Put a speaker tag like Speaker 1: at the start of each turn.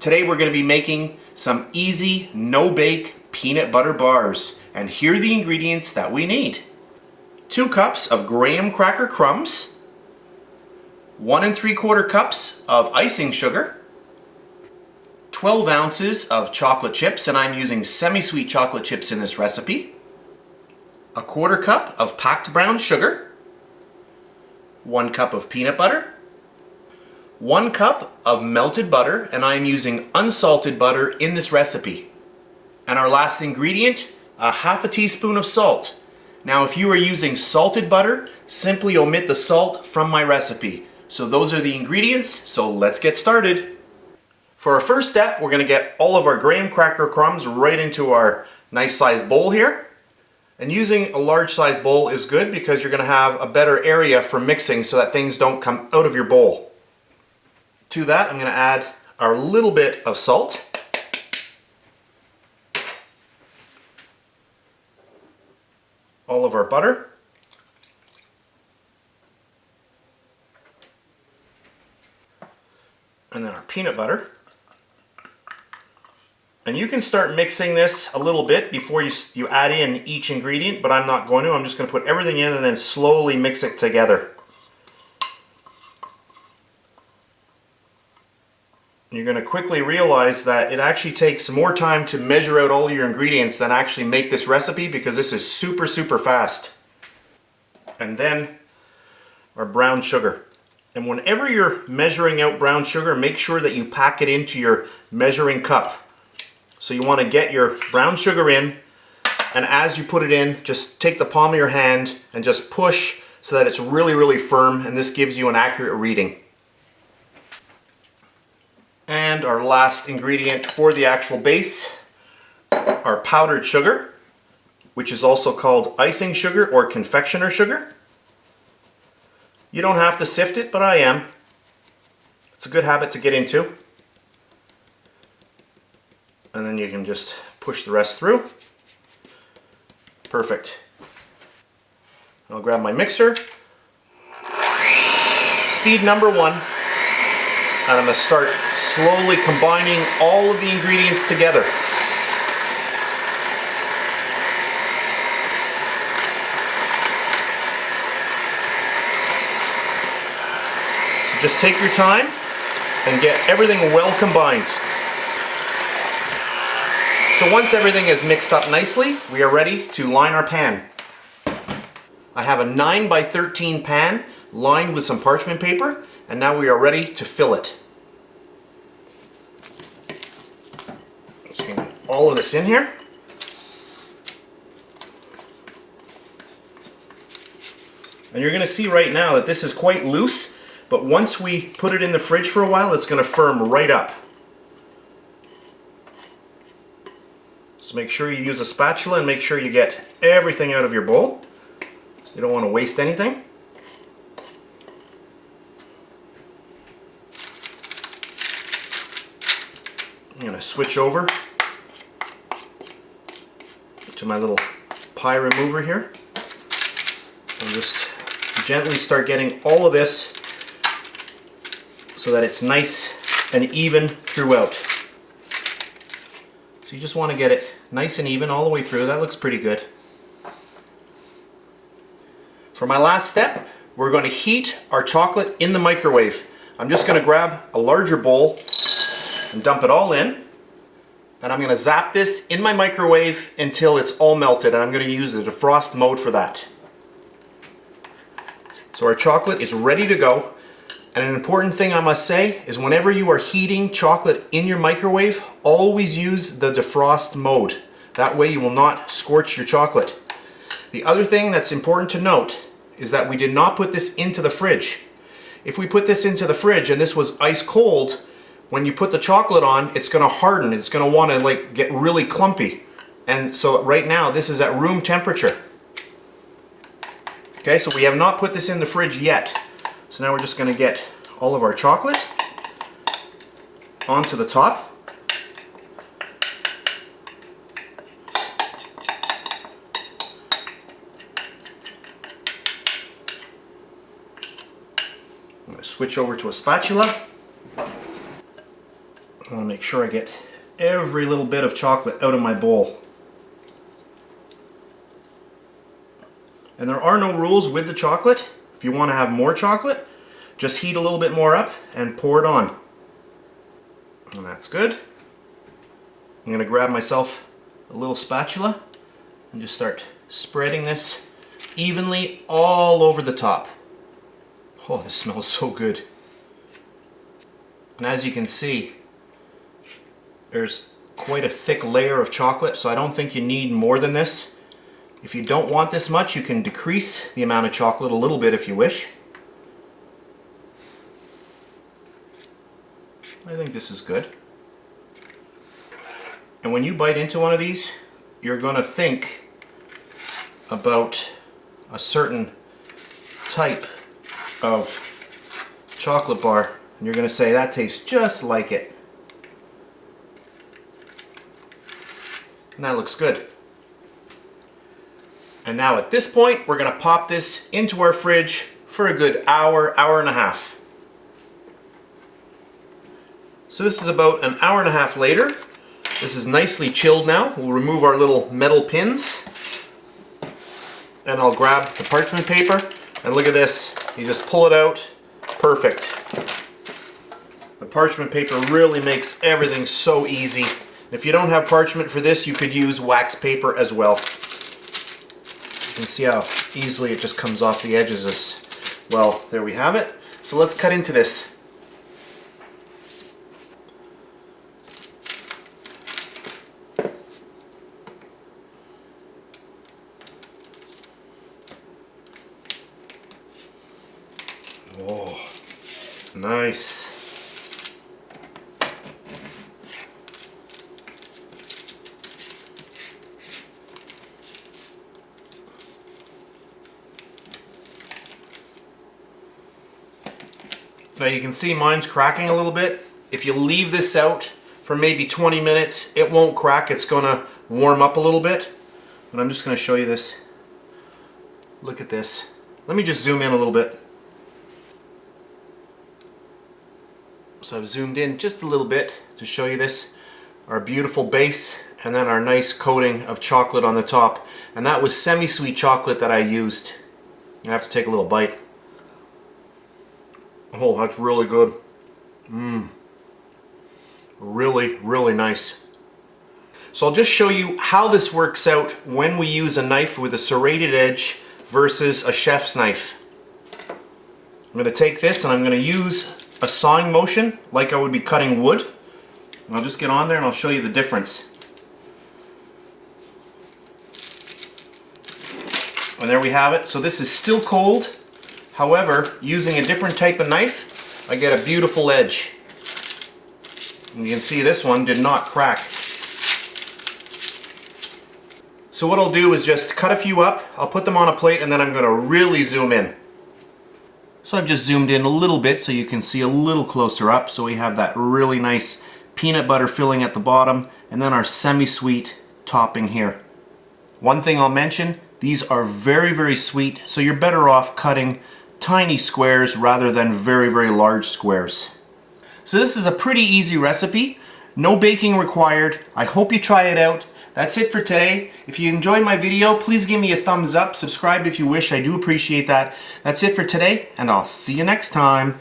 Speaker 1: Today we're going to be making some easy, no-bake peanut butter bars. And here are the ingredients that we need. 2 cups of graham cracker crumbs, 1 3/4 cups of icing sugar, 12 ounces of chocolate chips, and I'm using semi-sweet chocolate chips in this recipe, 1/4 cup of packed brown sugar, 1 cup of peanut butter, 1 cup of melted butter, and I'm using unsalted butter in this recipe. And our last ingredient, 1/2 teaspoon of salt. Now if you are using salted butter, simply omit the salt from my recipe. So those are the ingredients, so let's get started. For our first step, we're going to get all of our graham cracker crumbs right into our nice sized bowl here. And using a large size bowl is good because you're going to have a better area for mixing so that things don't come out of your bowl. To that, I'm going to add our little bit of salt. All of our butter. And then our peanut butter. And you can start mixing this a little bit before you add in each ingredient, but I'm not going to. I'm just going to put everything in and then slowly mix it together. You're going to quickly realize that it actually takes more time to measure out all your ingredients than actually make this recipe, because this is super fast. And then our brown sugar. And whenever you're measuring out brown sugar, make sure that you pack it into your measuring cup. So you want to get your brown sugar in, and as you put it in, just take the palm of your hand and just push so that it's really firm, and this gives you an accurate reading. And our last ingredient for the actual base, our powdered sugar, which is also called icing sugar or confectioner sugar. You don't have to sift it, but I am. It's a good habit to get into. And then you can just push the rest through. Perfect. I'll grab my mixer. Speed number 1. And I'm going to start slowly combining all of the ingredients together. So just take your time and get everything well combined. So once everything is mixed up nicely, we are ready to line our pan. I have a 9 by 13 pan lined with some parchment paper, and now we are ready to fill it. Just going to get all of this in here. And you're going to see right now that this is quite loose, but once we put it in the fridge for a while, it's going to firm right up. So make sure you use a spatula and make sure you get everything out of your bowl. You don't want to waste anything. I'm going to switch over to my little pie remover here and just gently start getting all of this so that it's nice and even throughout. So you just want to get it nice and even all the way through. That looks pretty good. For my last step, we're going to heat our chocolate in the microwave. I'm just going to grab a larger bowl and dump it all in. And I'm going to zap this in my microwave until it's all melted, and I'm going to use the defrost mode for that. So our chocolate is ready to go. And an important thing I must say is whenever you are heating chocolate in your microwave, always use the defrost mode. That way you will not scorch your chocolate. The other thing that's important to note is that we did not put this into the fridge. If we put this into the fridge and this was ice cold, when you put the chocolate on, it's going to harden. It's going to want to get really clumpy. And so right now this is at room temperature. Okay, so we have not put this in the fridge yet. So now we're just going to get all of our chocolate onto the top. I'm going to switch over to a spatula. I want to make sure I get every little bit of chocolate out of my bowl. And there are no rules with the chocolate. If you want to have more chocolate, just heat a little bit more up and pour it on. And that's good. I'm going to grab myself a little spatula and just start spreading this evenly all over the top. Oh, this smells so good. And as you can see, there's quite a thick layer of chocolate, so I don't think you need more than this. If you don't want this much, you can decrease the amount of chocolate a little bit if you wish. I think this is good. And when you bite into one of these, you're going to think about a certain type of chocolate bar, and you're going to say, that tastes just like it. And that looks good. And now at this point, we're going to pop this into our fridge for a good hour, hour and a half. So this is about an hour and a half later. This is nicely chilled now. We'll remove our little metal pins. And I'll grab the parchment paper. And look at this. You just pull it out. Perfect. The parchment paper really makes everything so easy. If you don't have parchment for this, you could use wax paper as well. You can see how easily it just comes off the edges as well. There we have it. So let's cut into this. Oh, nice. Now you can see mine's cracking a little bit. If you leave this out for maybe 20 minutes, it won't crack. It's gonna warm up a little bit. But I'm just gonna show you this. Look at this. Let me just zoom in a little bit. So I've zoomed in just a little bit to show you this. Our beautiful base and then our nice coating of chocolate on the top. And that was semi-sweet chocolate that I used. I have to take a little bite. Oh, that's really good. Really, really nice. So I'll just show you how this works out when we use a knife with a serrated edge versus a chef's knife. I'm going to take this and I'm going to use a sawing motion like I would be cutting wood. And I'll just get on there and I'll show you the difference. And there we have it. So this is still cold. However, using a different type of knife, I get a beautiful edge. And you can see this one did not crack. So what I'll do is just cut a few up, I'll put them on a plate, and then I'm going to really zoom in. So I've just zoomed in a little bit so you can see a little closer up. So we have that really nice peanut butter filling at the bottom, and then our semi-sweet topping here. One thing I'll mention, these are very, very sweet, so you're better off cutting tiny squares rather than very, very large squares. So this is a pretty easy recipe. No baking required. I hope you try it out. That's it for today. If you enjoyed my video, please give me a thumbs up. Subscribe if you wish. I do appreciate that. That's it for today, and I'll see you next time.